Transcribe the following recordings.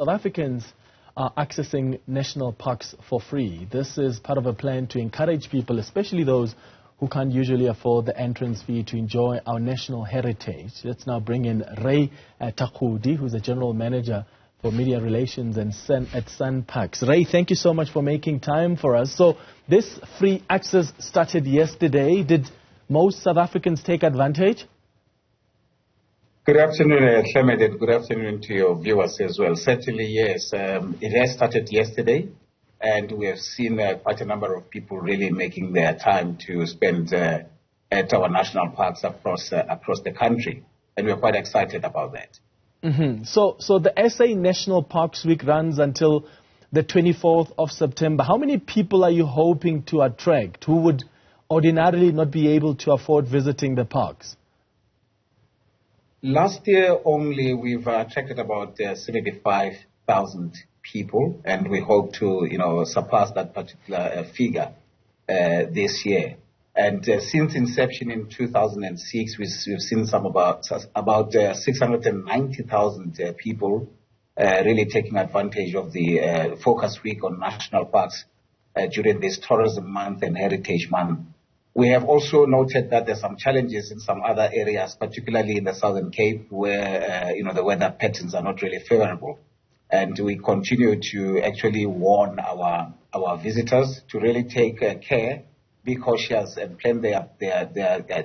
South Africans are accessing national parks for free. This is part of a plan to encourage people, especially those who can't usually afford the entrance fee, to enjoy our national heritage. Let's now bring in Rey Thakhuli, who's the General Manager for Media Relations at SANParks. Rey, thank you so much for making time for us. So this free access started yesterday. Did most South Africans take advantage? Good afternoon, Clement, and good afternoon to your viewers as well. Certainly, yes. It has started yesterday, and we have seen quite a number of people really making their time to spend at our national parks across the country, and we're quite excited about that. Mm-hmm. So the SA National Parks Week runs until the 24th of September. How many people are you hoping to attract who would ordinarily not be able to afford visiting the parks? Last year only, we've attracted about 75,000 people, and we hope to, surpass that particular figure this year. And since inception in 2006, we've seen about 690,000 people really taking advantage of the Focus Week on National Parks during this Tourism Month and Heritage Month. We have also noted that there's some challenges in some other areas, particularly in the Southern Cape, where the weather patterns are not really favorable. And we continue to actually warn our visitors to really take care, be cautious, and plan their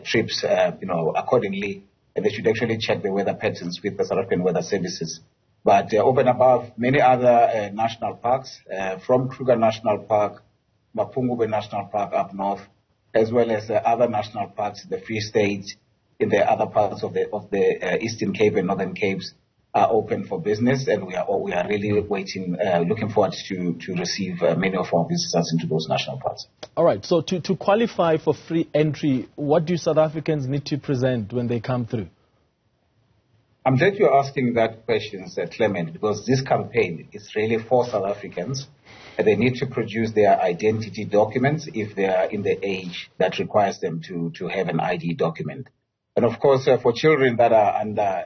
trips accordingly. And they should actually check the weather patterns with the South African Weather Services. But over and above, many other national parks, from Kruger National Park, Mapungubwe National Park up north, as well as other national parks in the Free State, in the other parts of the Eastern Cape and Northern Capes, are open for business, and we are really looking forward to receive many of our visitors into those national parks. All right. So to qualify for free entry, what do South Africans need to present when they come through? I'm glad you're asking that question, Clement, because this campaign is really for South Africans. They need to produce their identity documents if they are in the age that requires them to have an ID document. And of course, for children that are under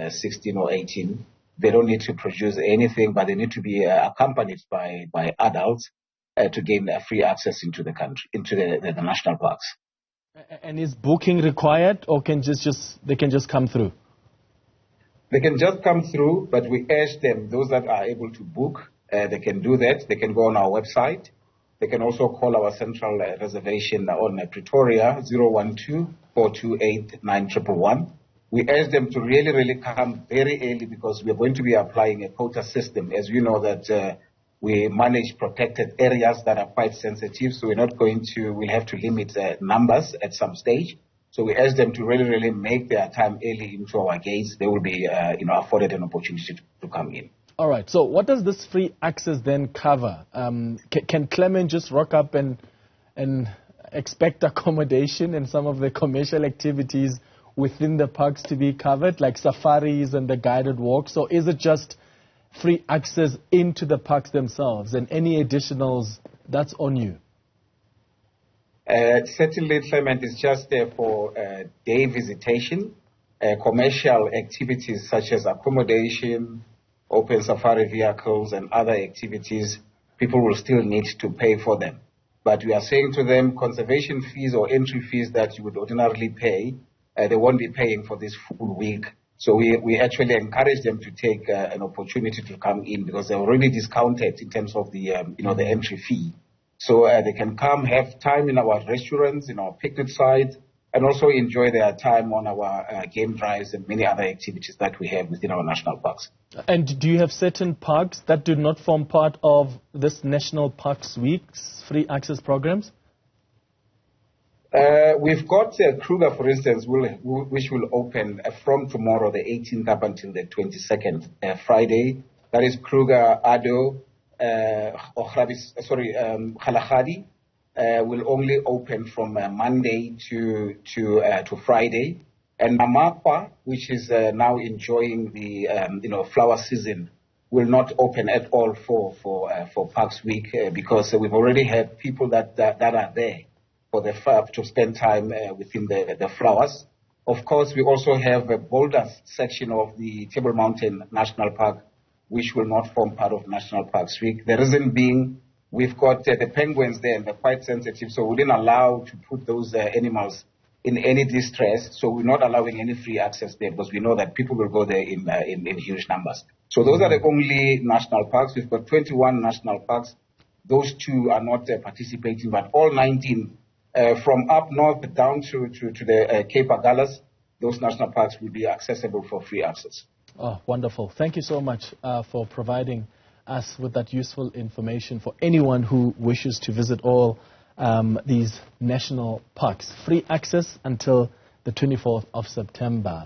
16 or 18, they don't need to produce anything, but they need to be accompanied by adults to gain free access into the country, into the national parks. And is booking required, or they can just come through? They can just come through, but we urge them, those that are able to book, they can do that. They can go on our website. They can also call our central reservation on Pretoria, 012-428-9111. We urge them to really come very early, because we are going to be applying a quota system. As you know that we manage protected areas that are quite sensitive, so we'll have to limit numbers at some stage. So we urge them to really make their time early into our gates. They will be afforded an opportunity to come in. All right. So what does this free access then cover? Can Clement just rock up and expect accommodation and some of the commercial activities within the parks to be covered, like safaris and the guided walks? Or is it just free access into the parks themselves, and any additionals, that's on you? Certainly, Clement, is just there for day visitation. Commercial activities such as accommodation, open safari vehicles, and other activities, people will still need to pay for them. But we are saying to them, conservation fees or entry fees that you would ordinarily pay, they won't be paying for this full week. So we actually encourage them to take an opportunity to come in, because they're already discounted in terms of the the entry fee. So they can come, have time in our restaurants, in our picnic sites, and also enjoy their time on our game drives and many other activities that we have within our national parks. And do you have certain parks that do not form part of this National Parks Week's free access programs? We've got Kruger, for instance, which will open from tomorrow, the 18th, up until the 22nd, Friday. That is Kruger, Ado, Kgalagadi. Will only open from Monday to Friday, and Namakwa, which is now enjoying the flower season, will not open at all for Parks Week because we've already had people that are there for to spend time within the flowers. Of course, we also have a boulders section of the Table Mountain National Park, which will not form part of National Parks Week. The reason being, we've got the penguins there, and they're quite sensitive, so we didn't allow to put those animals in any distress. So we're not allowing any free access there because we know that people will go there in huge numbers. So those are the only national parks. We've got 21 national parks. Those 2 are not participating, but all 19, from up north down to the Cape Agalas, those national parks will be accessible for free access. Oh, wonderful. Thank you so much for providing us with that useful information for anyone who wishes to visit all these national parks. Free access until the 24th of September.